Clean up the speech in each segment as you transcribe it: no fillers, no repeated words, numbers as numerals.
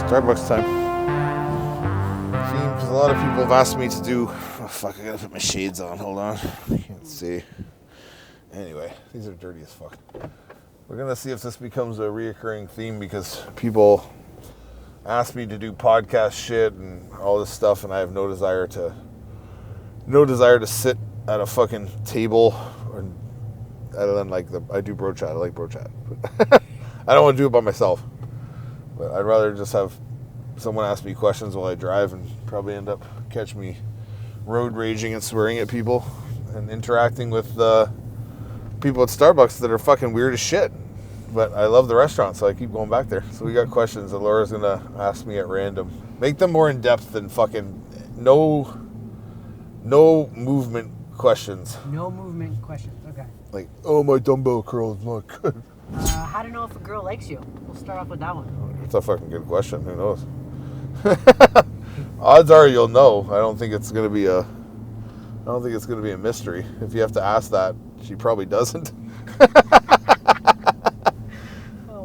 Starbucks time. Because a lot of people have asked me to do... Oh, fuck, I gotta put my shades on. Hold on. I can't see. Anyway, these are dirty as fuck. We're gonna see if this becomes a reoccurring theme because people ask me to do podcast shit and all this stuff, and I have no desire to sit at a fucking table, or other than I do bro chat. I like bro chat. I don't want to do it by myself, but I'd rather just have someone ask me questions while I drive and probably end up catch me road raging and swearing at people and interacting with people at Starbucks that are fucking weird as shit. But I love the restaurant, so I keep going back there. So we got questions that Laura's gonna ask me at random. Make them more in depth than fucking no movement questions. No movement questions. Okay. Like, oh, my dumbbell curl is not good. How to know if a girl likes you? We'll start off with that one. It's a fucking good question. Who knows? Odds are you'll know. I don't think it's gonna be a mystery. If you have to ask that, she probably doesn't.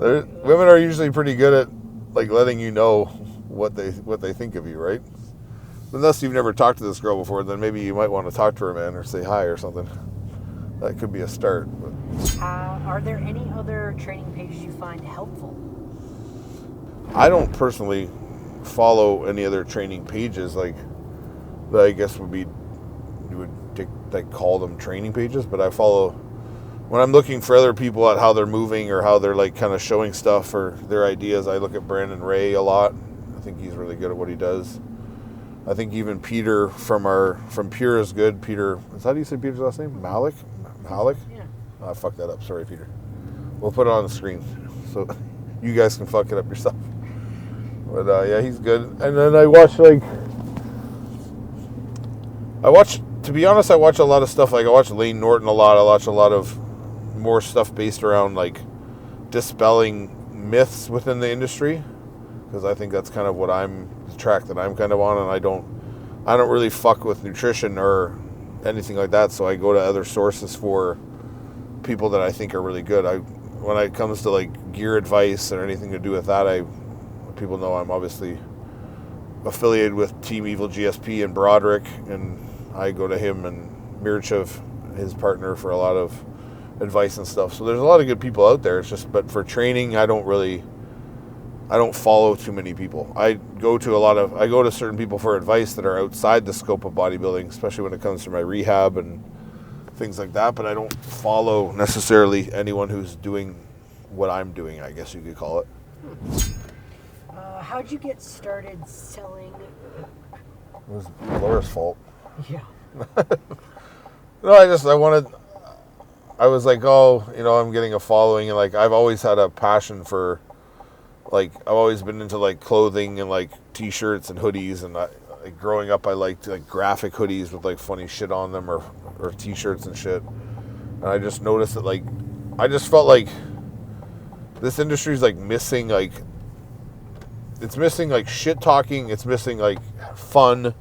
Women are usually pretty good at letting you know what they think of you, right? Unless you've never talked to this girl before, then maybe you might want to talk to her, man, or say hi or something. That could be a start. But. Are there any other training pages you find helpful? I don't personally follow any other training pages that I guess you would call them training pages, but I follow when I'm looking for other people at how they're moving or how they're kind of showing stuff or their ideas. I look at Brandon Ray a lot. I think he's really good at what he does. I think even Peter from Pure is good. Peter, is that how you say Peter's last name? Malik? Yeah. Oh, I fucked that up. Sorry, Peter. We'll put it on the screen so you guys can fuck it up yourself. But yeah, he's good. And then I watch to be honest, I watch a lot of stuff. I watch Lane Norton a lot. I watch a lot of more stuff based around dispelling myths within the industry, because I think that's kind of the track that I'm kind of on, and I don't really fuck with nutrition or anything like that, so I go to other sources for people that I think are really good. When it comes to gear advice or anything to do with that, people know I'm obviously affiliated with Team Evil GSP and Broderick, and I go to him and Mirchev, his partner, for a lot of advice and stuff. So there's a lot of good people out there. It's just, but for training, I don't follow too many people. I go to certain people for advice that are outside the scope of bodybuilding, especially when it comes to my rehab and things like that, but I don't follow necessarily anyone who's doing what I'm doing, I guess you could call it. How'd you get started selling? It was Laura's fault. Yeah. No, I was like, I'm getting a following, and I've always had a passion for, I've always been into clothing and t-shirts and hoodies, and growing up I liked graphic hoodies with funny shit on them or t-shirts and shit. And I just noticed that I just felt this industry's missing it's missing shit talking, it's missing fun.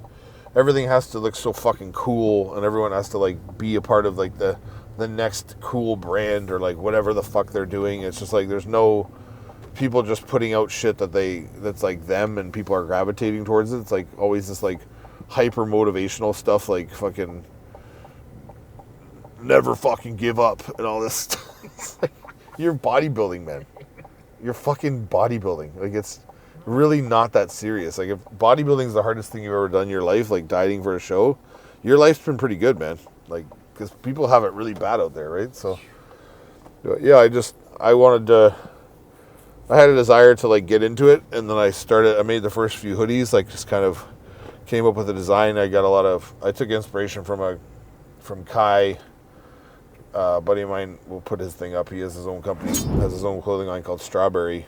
Everything has to look so fucking cool, and everyone has to be a part of the next cool brand or whatever the fuck they're doing. It's just there's no people just putting out shit that's them, and people are gravitating towards it. It's always this hyper motivational stuff, fucking never fucking give up and all this stuff. It's you're bodybuilding, man. You're fucking bodybuilding. It's really not that serious. If bodybuilding is the hardest thing you've ever done in your life, dieting for a show, your life's been pretty good, man. Because people have it really bad out there, right? So yeah, I had a desire to get into it, and then I made the first few hoodies, just kind of came up with a design. I took inspiration from Kai, buddy of mine. We'll put his thing up. He has his own company, has his own clothing line called Strawberry,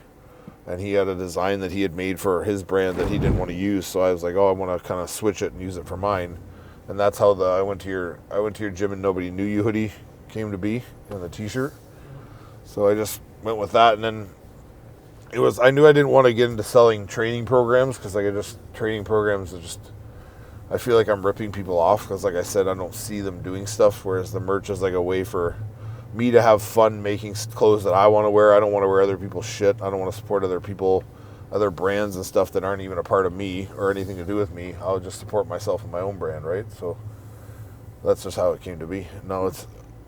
and he had a design that he had made for his brand that he didn't want to use. So I was like, I want to kind of switch it and use it for mine. And that's how I went to your gym and nobody knew you hoodie came to be, and the t-shirt. So I just went with that, and then I knew I didn't want to get into selling training programs, because training programs are I feel like I'm ripping people off, because I said, I don't see them doing stuff, whereas the merch is a way for me to have fun making clothes that I want to wear. I don't want to wear other people's shit. I don't want to support other people other brands and stuff that aren't even a part of me or anything to do with me. I'll just support myself and my own brand, right? So that's just how it came to be. Now it's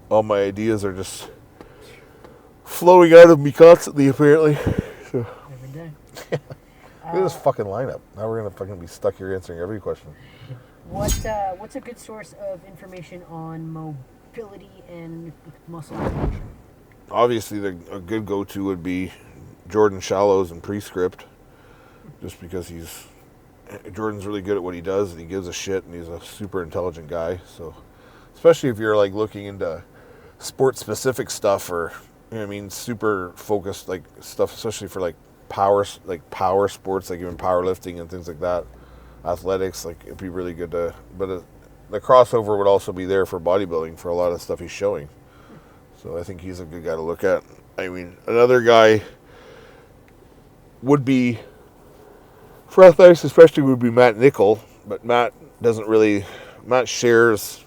all my ideas are just flowing out of me constantly, apparently. So. Every day. Look at this fucking lineup. Now we're gonna fucking be stuck here answering every question. What's a good source of information on mobility and muscle activation? Obviously, a good go-to would be Jordan Shallows and Prescript, just because Jordan's really good at what he does and he gives a shit and he's a super intelligent guy. So, especially if you're like looking into sport-specific stuff or super focused like stuff, especially for like power sports, like even powerlifting and things like that, athletics, like it'd be really good to. But the crossover would also be there for bodybuilding for a lot of stuff he's showing. So I think he's a good guy to look at. I mean, another guy would be, for athletics especially, would be Matt Nickel. But Matt shares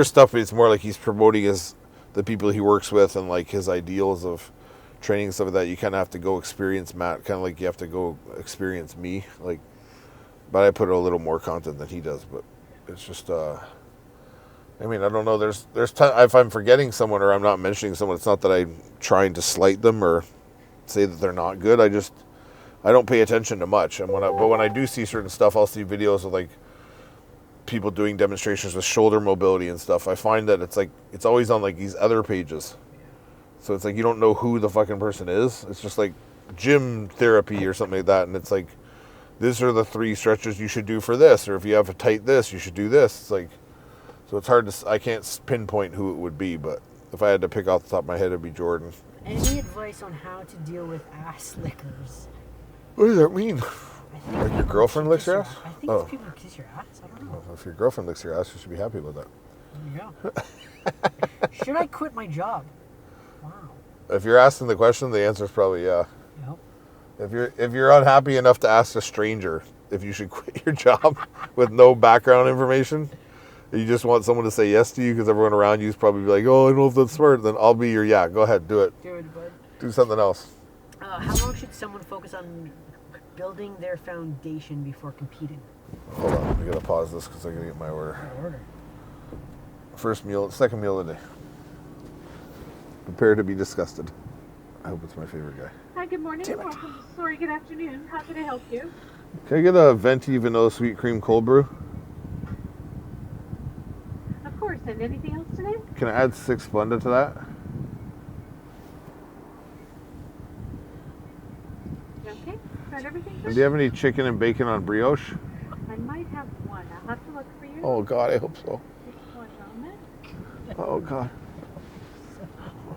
stuff, but it's more like he's promoting the people he works with and like his ideals of training and stuff like that. You kind of have to go experience Matt, kind of like you have to go experience me. Like, but I put a little more content than he does, but it's just, I don't know. If I'm forgetting someone or I'm not mentioning someone, it's not that I'm trying to slight them or say that they're not good. I don't pay attention to much. And when I do see certain stuff, I'll see videos of like people doing demonstrations with shoulder mobility and stuff. I find that it's always on like these other pages. So it's like you don't know who the fucking person is. It's just like gym therapy or something like that. And it's like, these are the 3 stretches you should do for this. Or if you have a tight this, you should do this. It's like, so it's hard to, I can't pinpoint who it would be, but if I had to pick off the top of my head, it'd be Jordan. Any advice on how to deal with ass lickers? What does that mean? Like your girlfriend licks your ass? I think it's people who kiss your ass. I don't know. Well, if your girlfriend licks your ass, you should be happy about that. There you go. Should I quit my job? Wow. If you're asking the question, the answer is probably yeah. Yep. If you're unhappy enough to ask a stranger if you should quit your job with no background information, you just want someone to say yes to you because everyone around you is probably like, oh, I don't know if that's smart. Then I'll be your yeah. Go ahead, do it. Do it, bud. Do something else. How long should someone focus on building their foundation before competing? Hold on, I gotta pause this because I gotta get my order. Second meal of the day. Prepare to be disgusted. I hope it's my favorite guy. Hi, good morning. Damn it. Welcome. Sorry, good afternoon. How can I help you? Can I get a venti vanilla sweet cream cold brew? Of course. And anything else today? Can I add 6 Splenda to that? Okay. Got everything? And do you have any chicken and bacon on brioche? I might have one. I'll have to look for you. Oh God, I hope so. Just one moment. Oh God.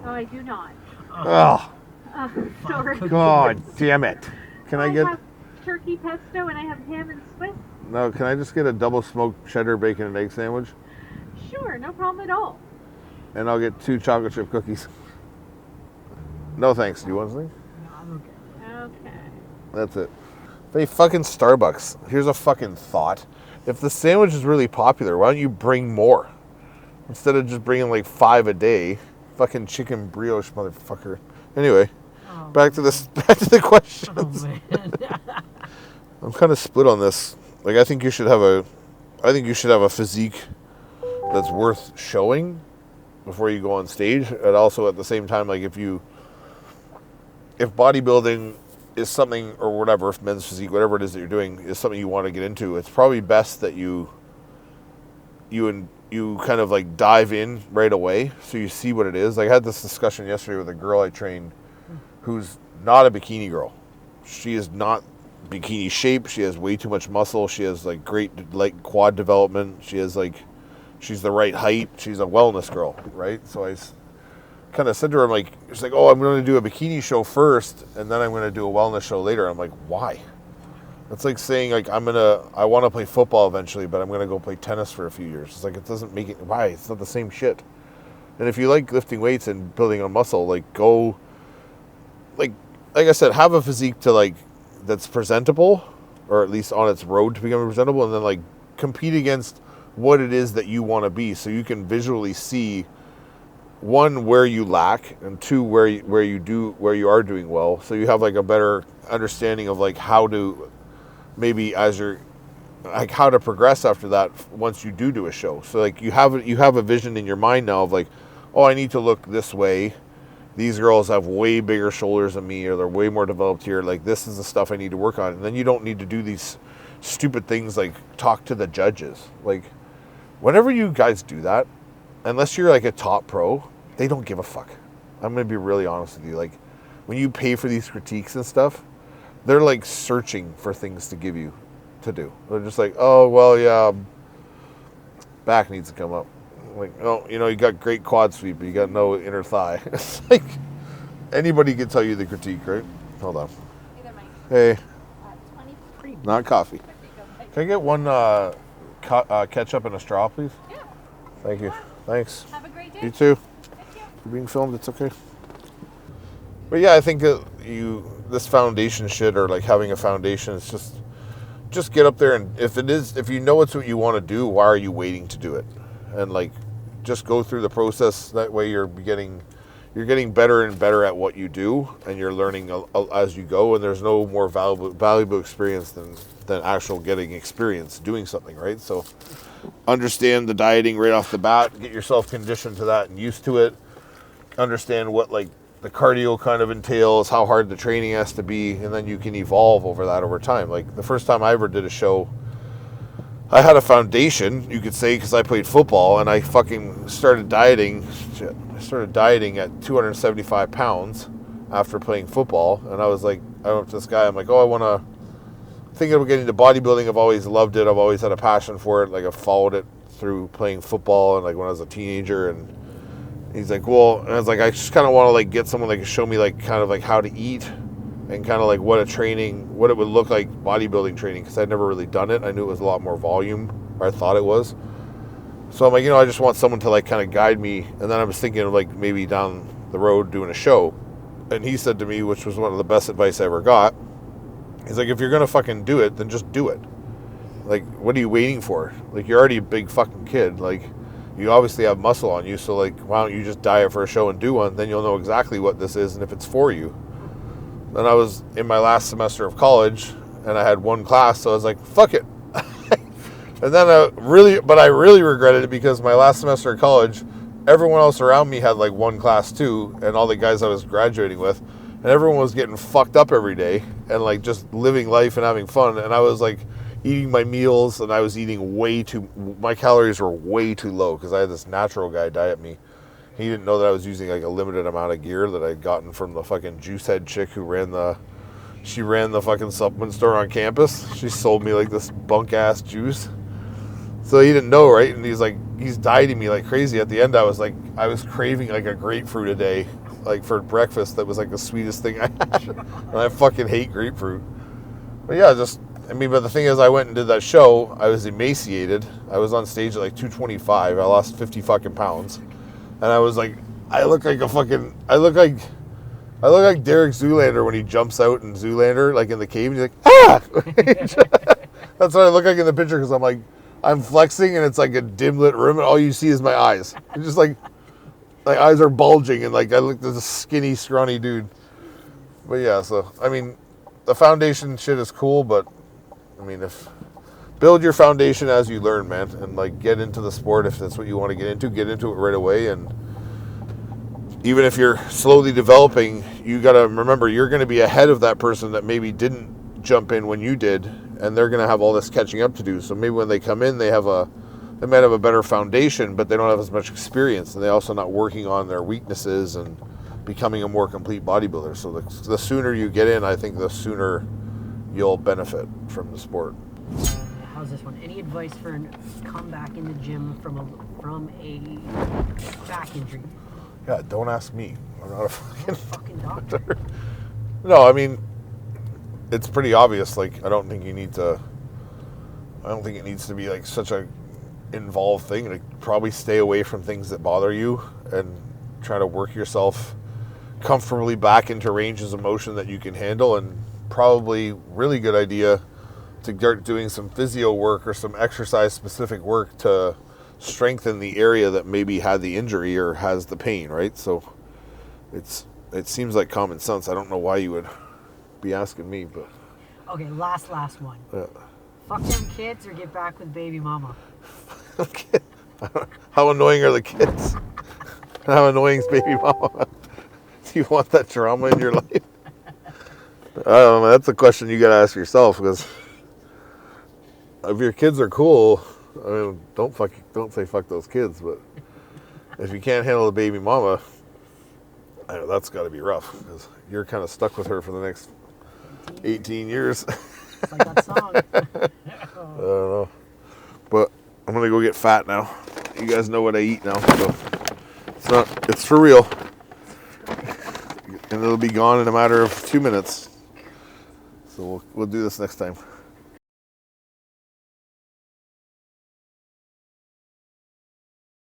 Oh, I do not. Oh Sorry. God damn it. Can I get? have turkey pesto and I have ham and Swiss. No, can I just get a double smoked cheddar bacon and egg sandwich? Sure, no problem at all. And I'll get 2 chocolate chip cookies. No thanks. Do you want something? No, I'm okay. Okay. That's it. Hey, fucking Starbucks. Here's a fucking thought. If the sandwich is really popular, why don't you bring more? Instead of just bringing like 5 a day. Fucking chicken brioche, motherfucker. Anyway, back to the questions. Oh, man. I'm kind of split on this. Like, I think you should have a physique that's worth showing before you go on stage. And also at the same time, like if bodybuilding is something or whatever, if men's physique, whatever it is that you're doing is something you want to get into, it's probably best that you kind of like dive in right away so you see what it is. Like I had this discussion yesterday with a girl I trained who's not a bikini girl. She is not bikini shape. She has way too much muscle. She has like great like quad development. She's the right height. She's a wellness girl, right? So I kind of said to her, I'm like, she's like, oh, I'm going to do a bikini show first and then I'm going to do a wellness show later. I'm like, why? It's like saying like I want to play football eventually, but I'm going to go play tennis for a few years. It's like, it doesn't make it, why? It's not the same shit. And if you like lifting weights and building a muscle, like go, like I said, have a physique to like, that's presentable, or at least on its road to becoming presentable, and then like compete against what it is that you want to be so you can visually see one, where you lack, and two, where you are doing well, so you have like a better understanding of like how to maybe as you're like how to progress after that once you do a show. So like you have a vision in your mind now of like, oh, I need to look this way. These girls have way bigger shoulders than me, or they're way more developed here. Like, this is the stuff I need to work on. And then you don't need to do these stupid things like talk to the judges. Like, whenever you guys do that, unless you're like a top pro, they don't give a fuck. I'm going to be really honest with you. Like, when you pay for these critiques and stuff, they're like searching for things to give you to do. They're just like, oh, well, yeah, back needs to come up. Like, oh, you know, you got great quad sweep, but you got no inner thigh. It's like, anybody can tell you the critique, right? Hold on. Hey. 20. Not coffee. Can I get one ketchup and a straw, please? Yeah. Thank you. Thanks. Have a great day. You too. Thank you. You're being filmed, it's okay. But yeah, I think that this foundation shit, or like having a foundation, it's just get up there, and if you know it's what you want to do, why are you waiting to do it? And like, just go through the process. That way you're getting better and better at what you do, and you're learning as you go, and there's no more valuable experience than actual getting experience doing something, right? So understand the dieting right off the bat, get yourself conditioned to that and used to it. Understand what like the cardio kind of entails, how hard the training has to be, and then you can evolve over time. Like the first time I ever did a show, I had a foundation, you could say, because I played football, and I fucking started dieting. I started dieting at 275 pounds after playing football, and I was like, I went up to this guy, I'm like, oh, thinking of getting into bodybuilding. I've always loved it. I've always had a passion for it. Like, I've followed it through playing football and like when I was a teenager. And he's like, well, and I was like, I just kind of want to like get someone that can show me like kind of like how to eat and kind of like what it would look like bodybuilding training, because I'd never really done it. I knew it was a lot more volume, or I thought it was. So I'm like, I just want someone to like kind of guide me. And then I was thinking of like maybe down the road doing a show. And he said to me, which was one of the best advice I ever got, he's like, if you're gonna fucking do it, then just do it. Like, what are you waiting for? Like, you're already a big fucking kid. Like, you obviously have muscle on you, so like, why don't you just diet for a show and do one? Then you'll know exactly what this is and if it's for you. And I was in my last semester of college, and I had one class, so I was like, fuck it. And then I really regretted it, because my last semester of college, everyone else around me had like one class too, and all the guys I was graduating with, and everyone was getting fucked up every day and like just living life and having fun. And I was like eating my meals, and I was eating my calories were way too low, because I had this natural guy diet me. He didn't know that I was using like a limited amount of gear that I'd gotten from the fucking juice head chick who ran the fucking supplement store on campus. She sold me like this bunk ass juice. So he didn't know, right? And he's dieting me like crazy. At the end, I was craving like a grapefruit a day, like for breakfast. That was like the sweetest thing I had. And I fucking hate grapefruit. But yeah, but the thing is, I went and did that show. I was emaciated. I was on stage at like 225. I lost 50 fucking pounds. And I was like, I look like Derek Zoolander when he jumps out in Zoolander, like in the cave, and he's like, ah! That's what I look like in the picture, because I'm flexing, and it's like a dim lit room, and all you see is my eyes. It's just like, my eyes are bulging, and like I look like a skinny, scrawny dude. But yeah, so, I mean, the foundation shit is cool, but, I mean, build your foundation as you learn, man, and like get into the sport. If that's what you want to get into it right away. And even if you're slowly developing, you got to remember you're going to be ahead of that person that maybe didn't jump in when you did, and they're going to have all this catching up to do. So maybe when they come in, they might have a better foundation, but they don't have as much experience, and they're also not working on their weaknesses and becoming a more complete bodybuilder. So the sooner you get in, I think the sooner you'll benefit from the sport. How's this one? Any advice for a comeback in the gym from a back injury? Yeah, don't ask me. I'm not a fucking doctor. No, I mean, it's pretty obvious. Like, I don't think it needs to be like such a involved thing. Like, probably stay away from things that bother you and try to work yourself comfortably back into ranges of motion that you can handle. And probably really good idea to start doing some physio work or some exercise specific work to strengthen the area that maybe had the injury or has the pain, right? So it seems like common sense. I don't know why you would be asking me, but Okay, last one. yeah. Fuck them kids or get back with baby mama. Okay. How annoying are the kids? How annoying is baby mama? Do you want that drama in your life? I don't know. That's a question you got to ask yourself, because if your kids are cool, I mean, don't say fuck those kids. But if you can't handle the baby mama, I know that's got to be rough, because you're kind of stuck with her for the next 18 years. It's like that song. I don't know. But I'm going to go get fat now. You guys know what I eat now. So it's for real. And it'll be gone in a matter of 2 minutes. So we'll do this next time.